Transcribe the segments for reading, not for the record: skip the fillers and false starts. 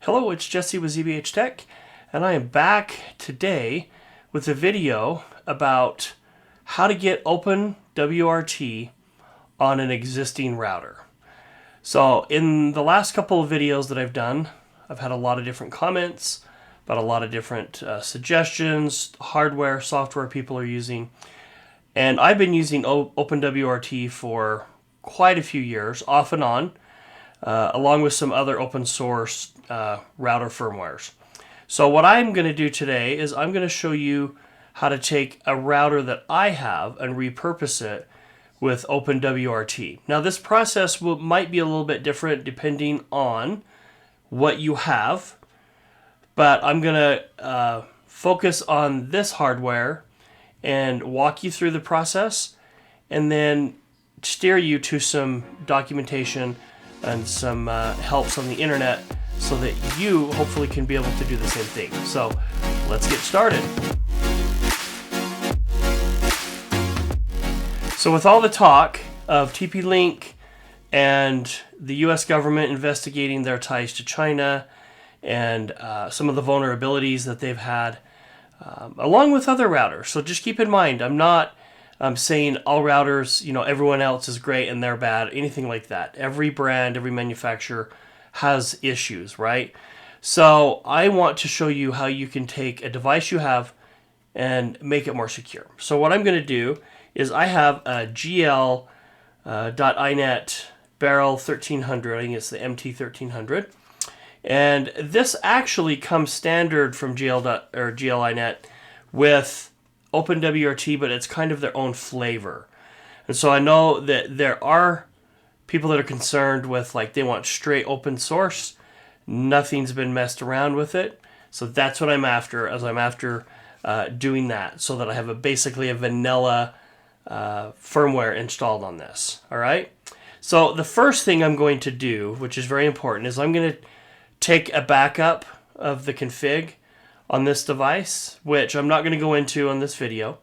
Hello, it's Jesse with ZBH Tech, and I am back today with a video about how to get OpenWRT on an existing router. So in the last couple of videos that I've done, I've had a lot of different comments about a lot of different suggestions, hardware, software people are using. And I've been using OpenWRT for quite a few years, off and on, along with some other open source router firmwares. So what I'm going to do today is I'm going to show you how to take a router that I have and repurpose it with OpenWRT. Now this process might be a little bit different depending on what you have, but I'm going to focus on this hardware and walk you through the process and then steer you to some documentation and some helps on the internet so that you hopefully can be able to do the same thing. So let's get started. So with all the talk of TP-Link and the US government investigating their ties to China and some of the vulnerabilities that they've had, along with other routers. So just keep in mind, I'm not saying all routers, everyone else is great and they're bad, anything like that. Every brand, every manufacturer has issues, right? So I want to show you how you can take a device you have and make it more secure. So what I'm going to do is I have a GL.iNet Barrel 1300, I think it's the MT1300. And this actually comes standard from GL.iNet with OpenWRT, but it's kind of their own flavor. And so I know that there are people that are concerned with, like, they want straight open source. Nothing's been messed around with it. So that's what I'm after, as I'm after doing that, so that I have basically a vanilla firmware installed on this. All right. So the first thing I'm going to do, which is very important, is I'm going to take a backup of the config on this device, which I'm not going to go into on this video.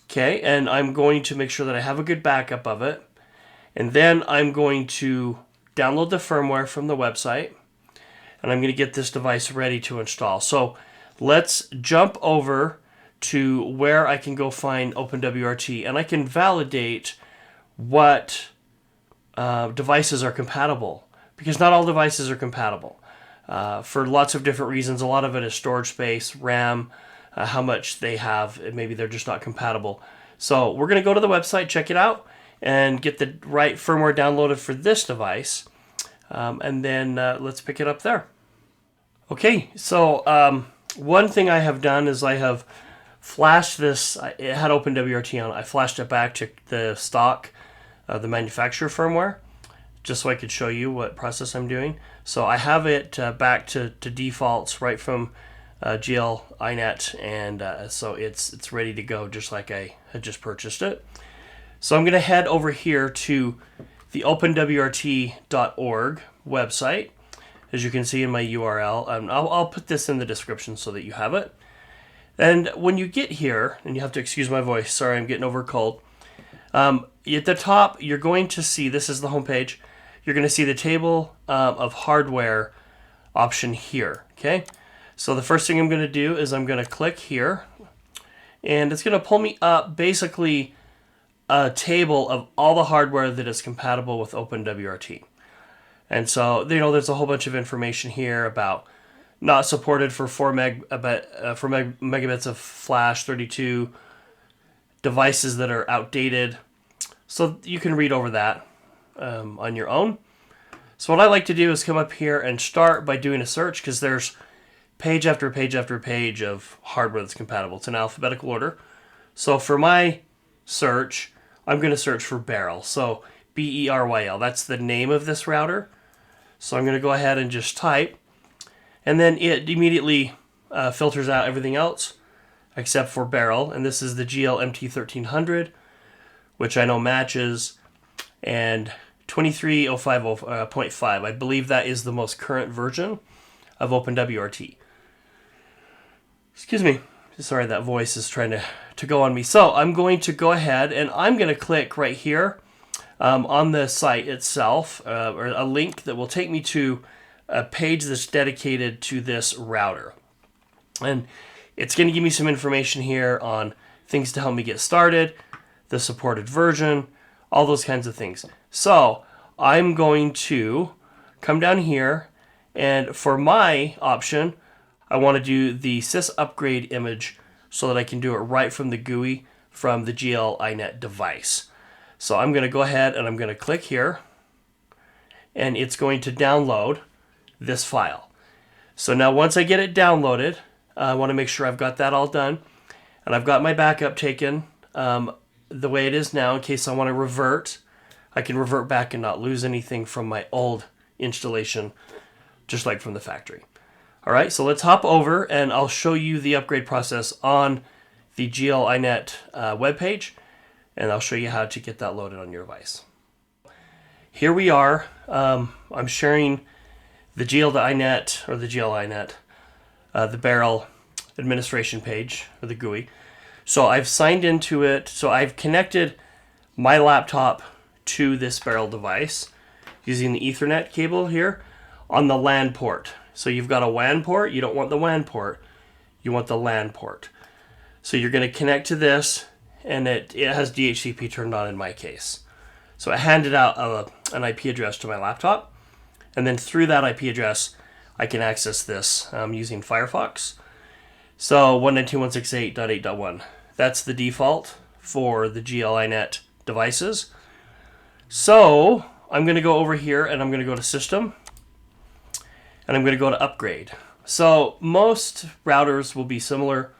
Okay, and I'm going to make sure that I have a good backup of it. And then I'm going to download the firmware from the website, and I'm going to get this device ready to install. So let's jump over to where I can go find OpenWRT, and I can validate what devices are compatible, because not all devices are compatible. For lots of different reasons. A lot of it is storage space, RAM, how much they have, maybe they're just not compatible. So we're going to go to the website, check it out, and get the right firmware downloaded for this device. And then let's pick it up there. Okay, so one thing I have done is I have flashed this. It had OpenWRT on it. I flashed it back to the stock, the manufacturer firmware, just so I could show you what process I'm doing. So I have it back to defaults right from GL.iNet, and so it's ready to go just like I had just purchased it. So I'm going to head over here to the openwrt.org website, as you can see in my URL. I'll put this in the description so that you have it. And when you get here, and you have to excuse my voice, sorry, I'm getting over a cold. At the top, you're going to see, this is the home page, you're going to see the table of hardware option here, okay? So the first thing I'm going to do is I'm going to click here, and it's going to pull me up basically a table of all the hardware that is compatible with OpenWRT. And so, there's a whole bunch of information here about not supported for 4 megabits of flash, 32 devices that are outdated. So you can read over that on your own. So what I like to do is come up here and start by doing a search, because there's page after page after page of hardware that's compatible. It's in alphabetical order. So for my search, I'm going to search for Beryl. So BERYL, that's the name of this router. So I'm going to go ahead and just type, and then it immediately filters out everything else except for Beryl. And this is the GL MT1300, which I know matches, and 23.05.5. I believe that is the most current version of OpenWRT. Excuse me. Sorry, that voice is trying to go on me. So I'm going to go ahead and I'm going to click right here on the site itself, or a link that will take me to a page that's dedicated to this router. And it's going to give me some information here on things to help me get started, the supported version, all those kinds of things. So I'm going to come down here, and for my option, I want to do the sys upgrade image so that I can do it right from the GUI from the GL.iNet device. So I'm going to go ahead and I'm going to click here, and it's going to download this file. So now once I get it downloaded, I want to make sure I've got that all done, and I've got my backup taken the way it is now in case I want to revert. I can revert back and not lose anything from my old installation, just like from the factory. All right, so let's hop over and I'll show you the upgrade process on the GL.iNet webpage, and I'll show you how to get that loaded on your device. Here we are. I'm sharing the GL.iNet, or the GL.iNet, the barrel administration page, or the GUI. So I've signed into it. So I've connected my laptop to this barrel device using the Ethernet cable here on the LAN port. So you've got a WAN port. You don't want the WAN port. You want the LAN port. So you're going to connect to this, and it has DHCP turned on in my case. So I handed out an IP address to my laptop, and then through that IP address, I can access this using Firefox. So 192.168.8.1. That's the default for the GL.iNet devices. So I'm going to go over here, and I'm going to go to System, and I'm going to go to Upgrade. So most routers will be similar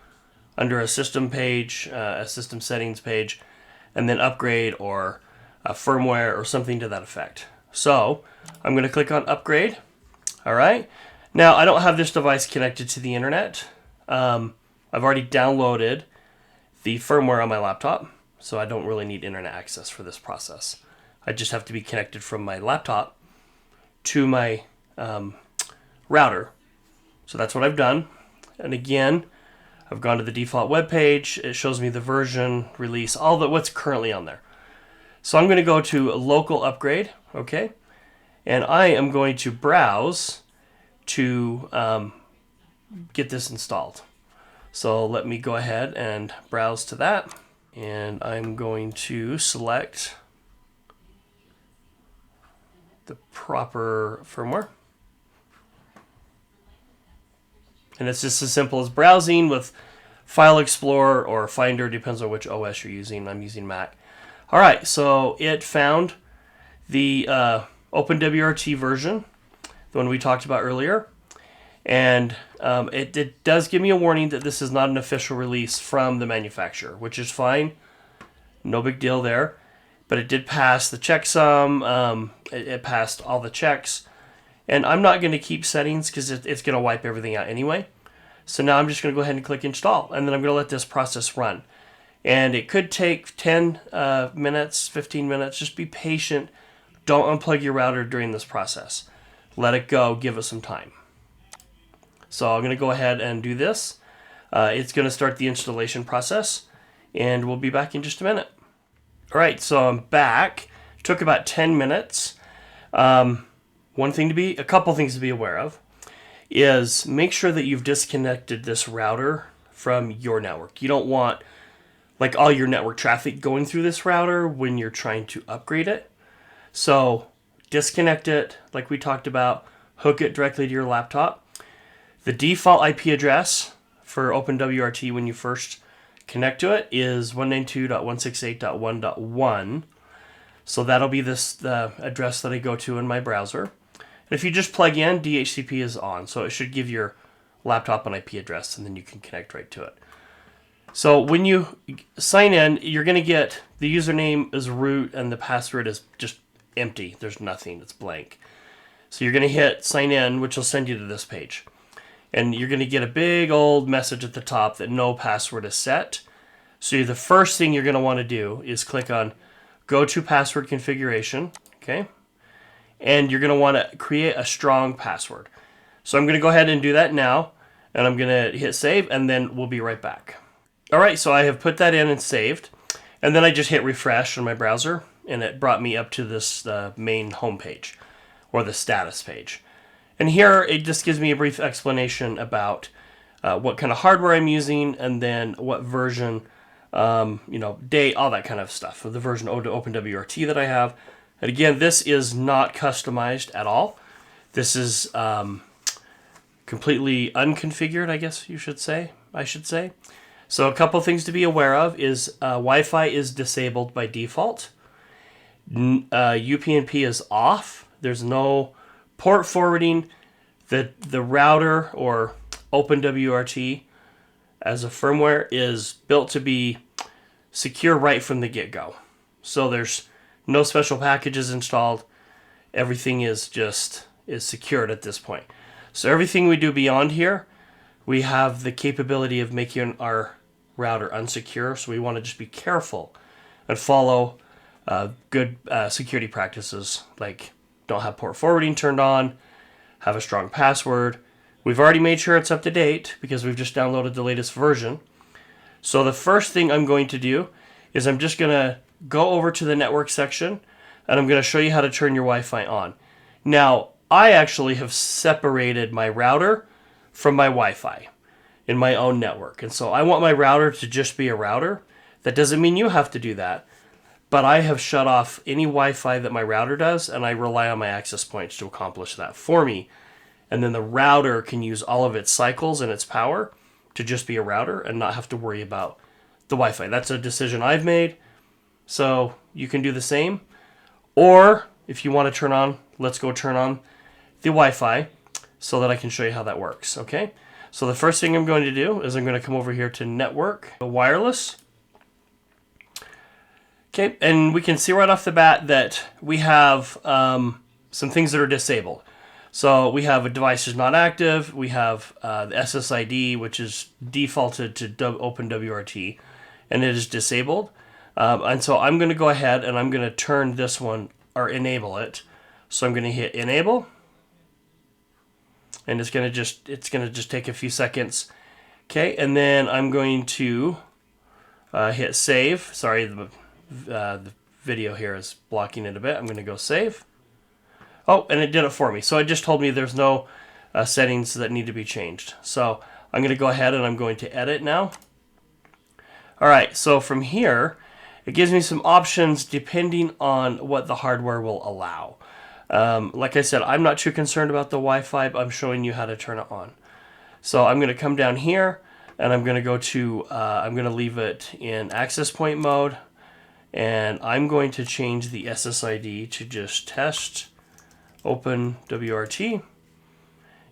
under a System page, a System Settings page, and then Upgrade or a firmware or something to that effect. So I'm going to click on Upgrade. All right. Now I don't have this device connected to the internet. I've already downloaded the firmware on my laptop, so I don't really need internet access for this process. I just have to be connected from my laptop to my router. So that's what I've done. And again, I've gone to the default web page. It shows me the version, release, all the what's currently on there. So I'm going to go to local upgrade, okay? And I am going to browse to get this installed. So let me go ahead and browse to that. And I'm going to select the proper firmware. And it's just as simple as browsing with File Explorer or Finder, depends on which OS you're using. I'm using Mac. All right, so it found the OpenWRT version, the one we talked about earlier. And it does give me a warning that this is not an official release from the manufacturer, which is fine. No big deal there. But it did pass the checksum. It passed all the checks. And I'm not going to keep settings because it's going to wipe everything out anyway. So now I'm just going to go ahead and click Install. And then I'm going to let this process run. And it could take 10 minutes, 15 minutes. Just be patient. Don't unplug your router during this process. Let it go. Give it some time. So I'm going to go ahead and do this. It's going to start the installation process, and we'll be back in just a minute. All right, so I'm back. It took about 10 minutes. A couple things to be aware of is make sure that you've disconnected this router from your network. You don't want like all your network traffic going through this router when you're trying to upgrade it. So disconnect it like we talked about, hook it directly to your laptop. The default IP address for OpenWRT when you first connect to it is 192.168.1.1. So that'll be the address that I go to in my browser. And if you just plug in, DHCP is on. So it should give your laptop an IP address, and then you can connect right to it. So when you sign in, you're going to get the username is root and the password is just empty. There's nothing. It's blank. So you're going to hit sign in, which will send you to this page. And you're going to get a big old message at the top that no password is set. So the first thing you're going to want to do is click on Go to Password Configuration. Okay. And you're going to want to create a strong password. So I'm going to go ahead and do that now. And I'm going to hit save, and then we'll be right back. All right, so I have put that in and saved. And then I just hit refresh on my browser, and it brought me up to this main home page, or the status page. And here it just gives me a brief explanation about what kind of hardware I'm using, and then what version, date, all that kind of stuff. The version of OpenWRT that I have. And again, this is not customized at all. This is completely unconfigured, I guess I should say. So a couple things to be aware of is Wi-Fi is disabled by default. UPnP is off. There's no port forwarding. The router, or OpenWRT as a firmware, is built to be secure right from the get-go. So there's no special packages installed. Everything is secured at this point. So everything we do beyond here, we have the capability of making our router unsecure. So we want to just be careful and follow good security practices, like don't have port forwarding turned on, have a strong password. We've already made sure it's up to date because we've just downloaded the latest version. So the first thing I'm going to do is I'm just going to go over to the network section, and I'm going to show you how to turn your Wi-Fi on. Now, I actually have separated my router from my Wi-Fi in my own network. And so I want my router to just be a router. That doesn't mean you have to do that. But I have shut off any Wi-Fi that my router does, and I rely on my access points to accomplish that for me. And then the router can use all of its cycles and its power to just be a router and not have to worry about the Wi-Fi. That's a decision I've made. So you can do the same. Or if you want to turn on, let's go turn on the Wi-Fi so that I can show you how that works. Okay. So the first thing I'm going to do is I'm going to come over here to network, wireless. Okay, and we can see right off the bat that we have some things that are disabled. So we have a device is not active. We have the SSID, which is defaulted to OpenWRT, and it is disabled. And so I'm going to go ahead and I'm going to turn this one, or enable it. So I'm going to hit enable, and it's going to just take a few seconds. Okay, and then I'm going to hit save. Sorry, the video here is blocking it a bit. I'm going to go save. Oh, and it did it for me. So it just told me there's no settings that need to be changed. So I'm going to go ahead and I'm going to edit now. All right, so from here, it gives me some options depending on what the hardware will allow. Like I said, I'm not too concerned about the Wi-Fi, but I'm showing you how to turn it on. So I'm going to come down here, and I'm going to go to, I'm going to leave it in access point mode, and I'm going to change the SSID to just test OpenWRT,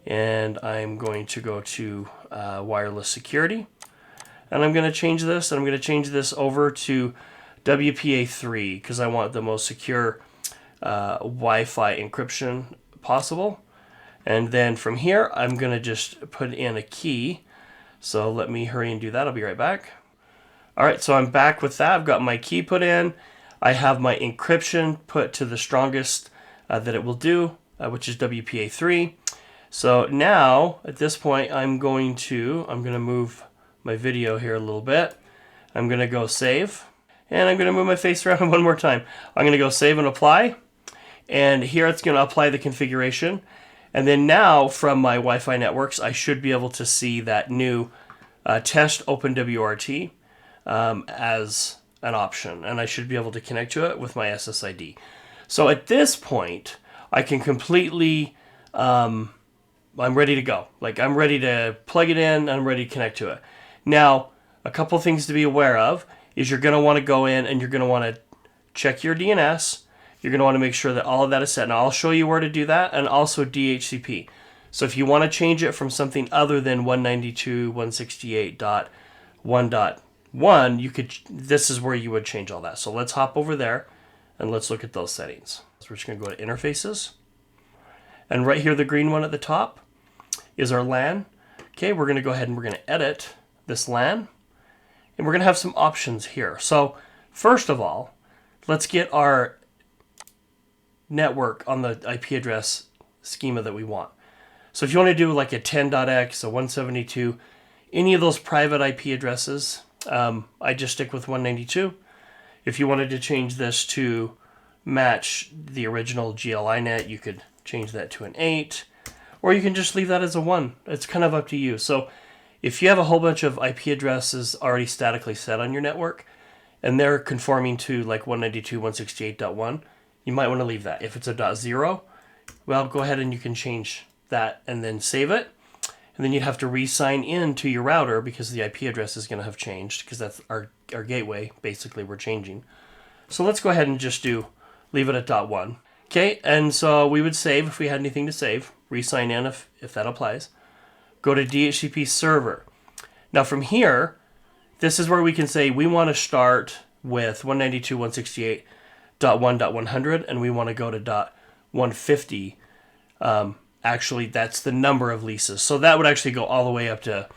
and I'm going to go to wireless security, and I'm going to change this, and I'm going to change this over to WPA3 because I want the most secure Wi-Fi encryption possible. And then from here, I'm going to just put in a key. So let me hurry and do that. I'll be right back. All right, so I'm back with that. I've got my key put in. I have my encryption put to the strongest that it will do, which is WPA3. So now, at this point, I'm going to move my video here a little bit. I'm going to go save. And I'm going to move my face around one more time. I'm going to go save and apply. And here it's going to apply the configuration. And then now from my Wi-Fi networks, I should be able to see that new test OpenWRT as an option. And I should be able to connect to it with my SSID. So at this point, I can completely, I'm ready to go. Like I'm ready to plug it in, I'm ready to connect to it. Now, a couple things to be aware of is you're going to want to go in and you're going to want to check your DNS. You're going to want to make sure that all of that is set. Now, I'll show you where to do that, and also DHCP. So if you want to change it from something other than 192.168.1.1, you could. This is where you would change all that. So let's hop over there, and let's look at those settings. So we're just going to go to Interfaces. And right here, the green one at the top is our LAN. Okay, we're going to go ahead and we're going to edit this LAN. And we're going to have some options here. So first of all, let's get our network on the IP address schema that we want. So if you want to do like a 10.x, a 172, any of those private IP addresses, I just stick with 192. If you wanted to change this to match the original GL.iNet, you could change that to an 8. or you can just leave that as a 1. It's kind of up to you. So if you have a whole bunch of IP addresses already statically set on your network, and they're conforming to like 192.168.1, you might want to leave that. If it's a .0, well, go ahead and you can change that and then save it. And then you'd have to re-sign in to your router because the IP address is going to have changed, because that's our gateway, basically, we're changing. So let's go ahead and just leave it at .1. Okay, and so we would save if we had anything to save, re-sign in if that applies. Go to DHCP server. Now from here, this is where we can say we want to start with 192.168.1.100 and we want to go to .150. Actually, that's the number of leases. So that would actually go all the way up to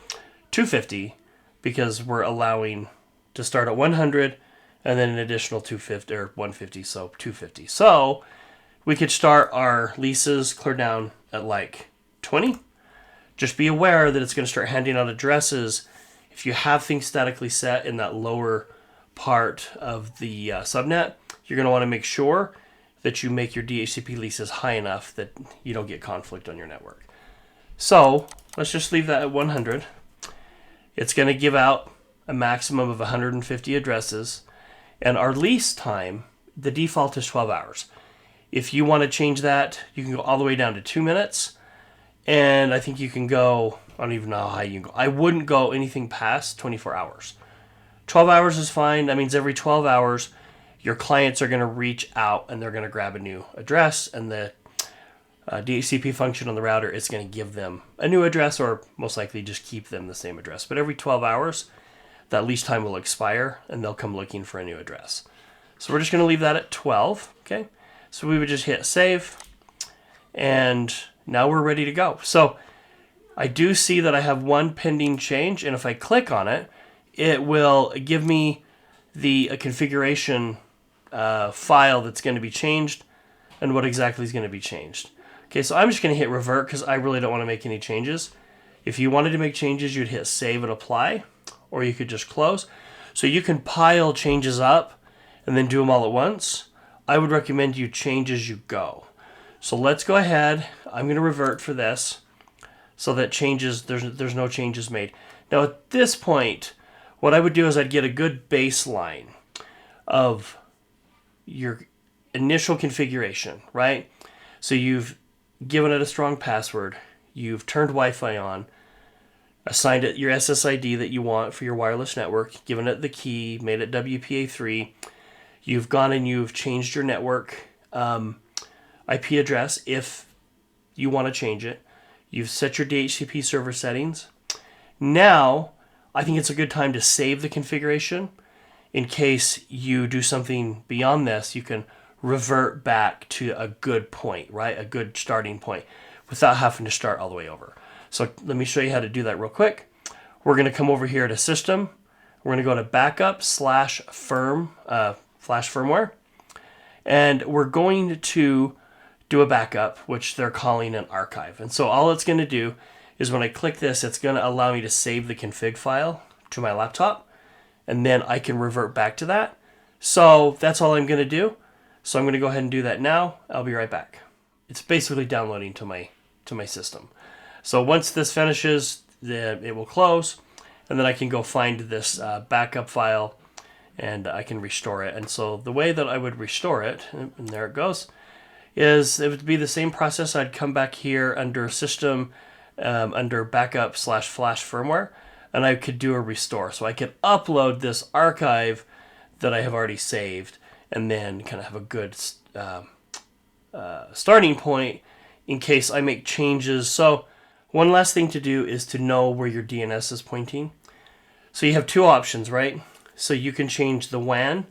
250 because we're allowing to start at 100 and then an additional 250 or 150, so 250. So we could start our leases clear down at like 20. Just be aware that it's going to start handing out addresses. If you have things statically set in that lower part of the subnet, you're going to want to make sure that you make your DHCP leases high enough that you don't get conflict on your network. So let's just leave that at 100. It's going to give out a maximum of 150 addresses, and our lease time, the default is 12 hours. If you want to change that, you can go all the way down to 2 minutes, and I think you can go, I don't even know how high you can go. I wouldn't go anything past 24 hours. 12 hours is fine. That means every 12 hours, your clients are going to reach out and they're going to grab a new address, and the DHCP function on the router is going to give them a new address, or most likely just keep them the same address. But every 12 hours, that lease time will expire and they'll come looking for a new address. So we're just going to leave that at 12. Okay. So we would just hit save, and now we're ready to go. So I do see that I have one pending change, and if I click on it, it will give me the configuration file that's going to be changed and what exactly is going to be changed. Okay, so I'm just going to hit revert because I really don't want to make any changes. If you wanted to make changes, you'd hit save and apply, or you could just close. So you can pile changes up and then do them all at once. I would recommend you change as you go. So let's go ahead. I'm going to revert for this so that changes, there's no changes made. Now at this point, what I would do is I'd get a good baseline of your initial configuration, right? So you've given it a strong password, you've turned Wi-Fi on, assigned it your SSID that you want for your wireless network, given it the key, made it WPA3, you've gone and you've changed your network IP address if you want to change it, you've set your DHCP server settings. Now, I think it's a good time to save the configuration. In case you do something beyond this, you can revert back to a good point, right? A good starting point without having to start all the way over. So let me show you how to do that real quick. We're going to come over here to System. We're going to go to Backup / firmware. And we're going to do a backup, which they're calling an archive. And so all it's going to do is when I click this, it's going to allow me to save the config file to my laptop, and then I can revert back to that. So that's all I'm going to do. So I'm going to go ahead and do that now. I'll be right back. It's basically downloading to my system. So once this finishes, it will close, and then I can go find this backup file, and I can restore it. And so the way that I would restore it, and there it goes, is it would be the same process. I'd come back here under System, under Backup / flash firmware, and I could do a restore. So I could upload this archive that I have already saved and then kind of have a good starting point in case I make changes. So one last thing to do is to know where your DNS is pointing. So you have two options, right? So you can change the WAN,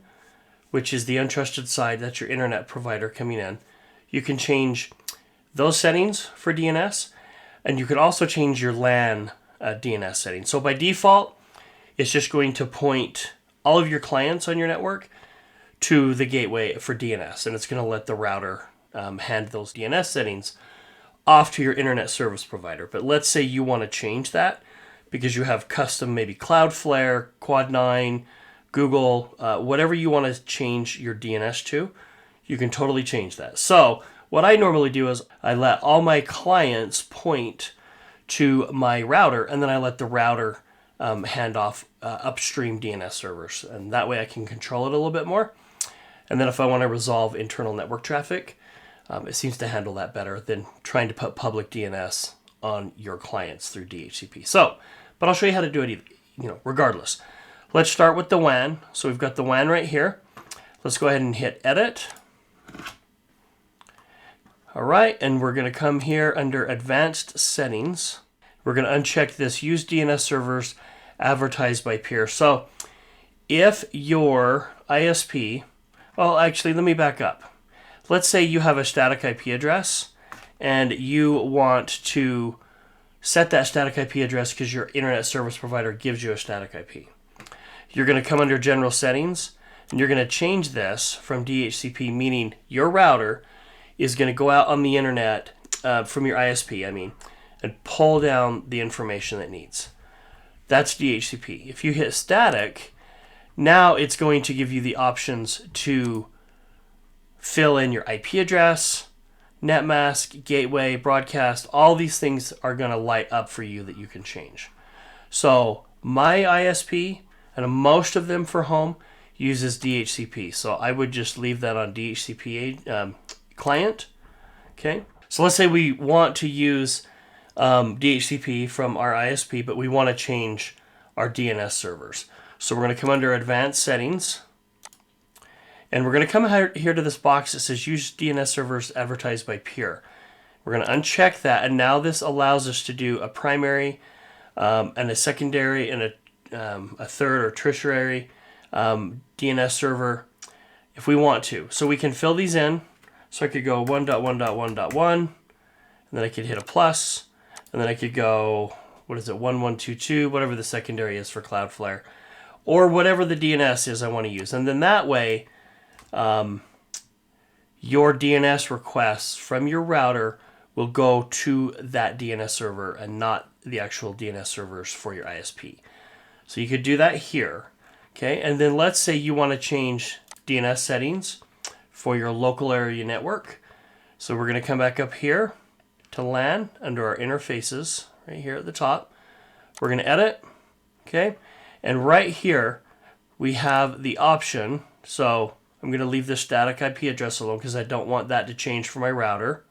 which is the untrusted side. That's your internet provider coming in. You can change those settings for DNS, and you could also change your LAN DNS settings. So by default, it's just going to point all of your clients on your network to the gateway for DNS, and it's going to let the router hand those DNS settings off to your internet service provider. But let's say you want to change that because you have custom maybe Cloudflare, Quad9, Google, whatever you want to change your DNS to, you can totally change that. So what I normally do is I let all my clients point to my router, and then I let the router hand off upstream DNS servers, and that way I can control it a little bit more. And then if I want to resolve internal network traffic, it seems to handle that better than trying to put public DNS on your clients through DHCP. So, but I'll show you how to do it, regardless. Let's start with the WAN. So we've got the WAN right here. Let's go ahead and hit edit. All right, and we're going to come here under advanced settings. We're going to uncheck this use DNS servers advertised by peer. So if your ISP, well, actually, let me back up. Let's say you have a static IP address and you want to set that static IP address because your internet service provider gives you a static IP. You're going to come under general settings and you're going to change this from DHCP, meaning your router is going to go out on the internet from your ISP, and pull down the information it needs. That's DHCP. If you hit static, now it's going to give you the options to fill in your IP address, netmask, gateway, broadcast. All these things are going to light up for you that you can change. So my ISP, and most of them for home, uses DHCP. So I would just leave that on DHCP client. Okay. So let's say we want to use DHCP from our ISP, but we want to change our DNS servers. So we're going to come under advanced settings. And we're going to come here to this box that says use DNS servers advertised by peer. We're going to uncheck that, and now this allows us to do a primary and a secondary and a third or tertiary DNS server if we want to. So we can fill these in. So I could go 1.1.1.1, and then I could hit a plus, and then I could go, 1122, whatever the secondary is for Cloudflare, or whatever the DNS is I want to use. And then that way, your DNS requests from your router will go to that DNS server and not the actual DNS servers for your ISP. So you could do that here. Okay, and then let's say you want to change DNS settings for your local area network. So we're going to come back up here to LAN under our interfaces right here at the top. We're going to edit. Okay, and right here we have the option. So I'm going to leave the static IP address alone because I don't want that to change for my router.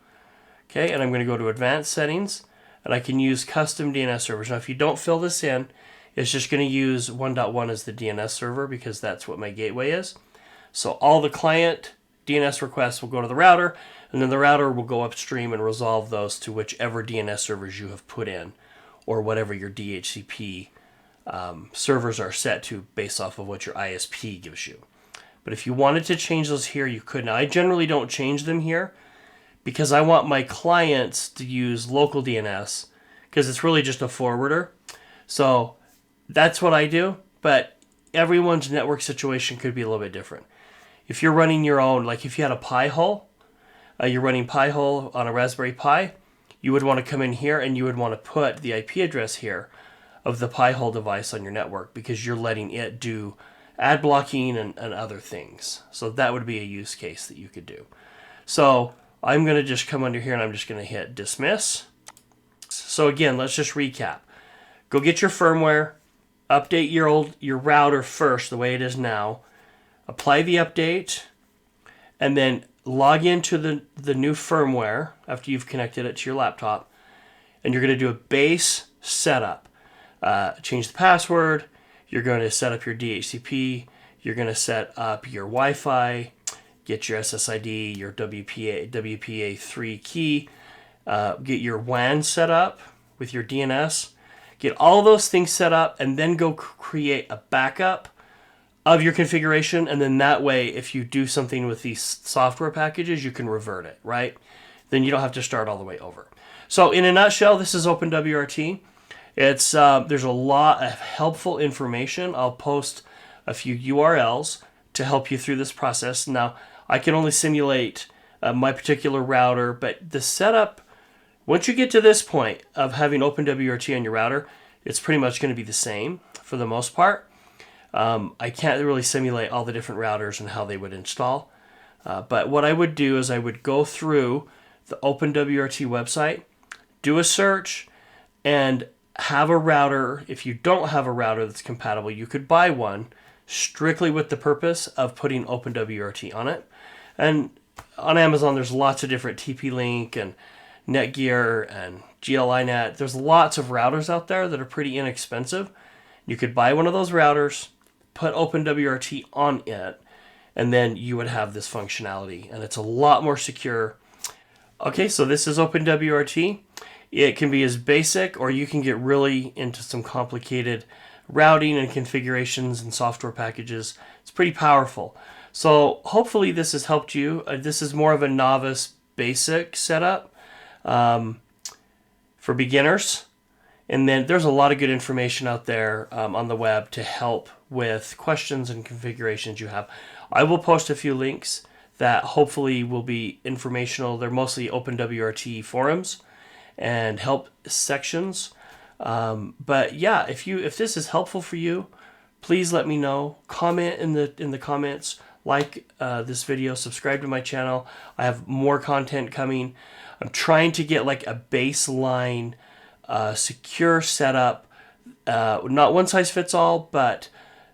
Okay, and I'm going to go to advanced settings, and I can use custom DNS servers. Now if you don't fill this in, it's just going to use 1.1 as the DNS server because that's what my gateway is. So all the client DNS requests will go to the router, and then the router will go upstream and resolve those to whichever DNS servers you have put in, or whatever your DHCP servers are set to based off of what your ISP gives you. But if you wanted to change those here, you could. Now I generally don't change them here because I want my clients to use local DNS because it's really just a forwarder. So that's what I do, but everyone's network situation could be a little bit different. If you're running your own, like if you had a Pi-hole, you're running Pi-hole on a Raspberry Pi, you would want to come in here and you would want to put the IP address here of the Pi-hole device on your network because you're letting it do ad blocking and other things. So that would be a use case that you could do. So I'm going to just come under here and I'm just going to hit dismiss. So again, let's just recap. Go get your firmware, update your router first the way it is now, apply the update, and then log into the new firmware after you've connected it to your laptop, and you're going to do a base setup. Change the password, you're going to set up your DHCP, you're going to set up your Wi-Fi, get your SSID, your WPA3 key, get your WAN set up with your DNS, get all those things set up, and then go create a backup of your configuration, and then that way, if you do something with these software packages, you can revert it, right? Then you don't have to start all the way over. So in a nutshell, this is OpenWRT. It's there's a lot of helpful information. I'll post a few URLs to help you through this process. Now, I can only simulate my particular router, but the setup, once you get to this point of having OpenWRT on your router, it's pretty much going to be the same for the most part. I can't really simulate all the different routers and how they would install. But what I would do is I would go through the OpenWRT website, do a search, and have a router. If you don't have a router that's compatible, you could buy one strictly with the purpose of putting OpenWRT on it. And on Amazon, there's lots of different TP-Link and Netgear and GL.iNet. There's lots of routers out there that are pretty inexpensive. You could buy one of those routers, put OpenWRT on it, and then you would have this functionality, and it's a lot more secure. Okay, so this is OpenWRT. It can be as basic, or you can get really into some complicated routing and configurations and software packages. It's pretty powerful. So hopefully this has helped you. This is more of a novice basic setup for beginners. And then there's a lot of good information out there on the web to help with questions and configurations you have. I will post a few links that hopefully will be informational. They're mostly OpenWRT forums and help sections. But yeah, if this is helpful for you, please let me know. Comment in the comments, like this video, subscribe to my channel. I have more content coming. I'm trying to get like a baseline secure setup, not one size fits all, but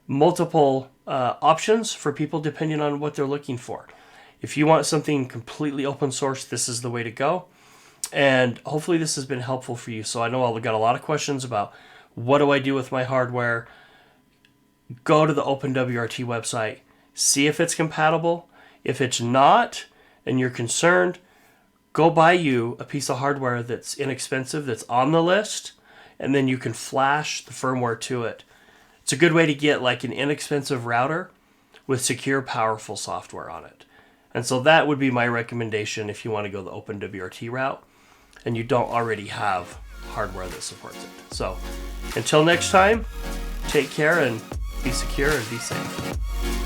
multiple options for people depending on what they're looking for. If you want something completely open source, this is the way to go. And hopefully this has been helpful for you. So I know I've got a lot of questions about what do I do with my hardware. Go to the OpenWRT website, see if it's compatible. If it's not, and you're concerned, go buy you a piece of hardware that's inexpensive, that's on the list, and then you can flash the firmware to it. It's a good way to get like an inexpensive router with secure, powerful software on it. And so that would be my recommendation if you want to go the OpenWRT route and you don't already have hardware that supports it. So until next time, take care and be secure and be safe.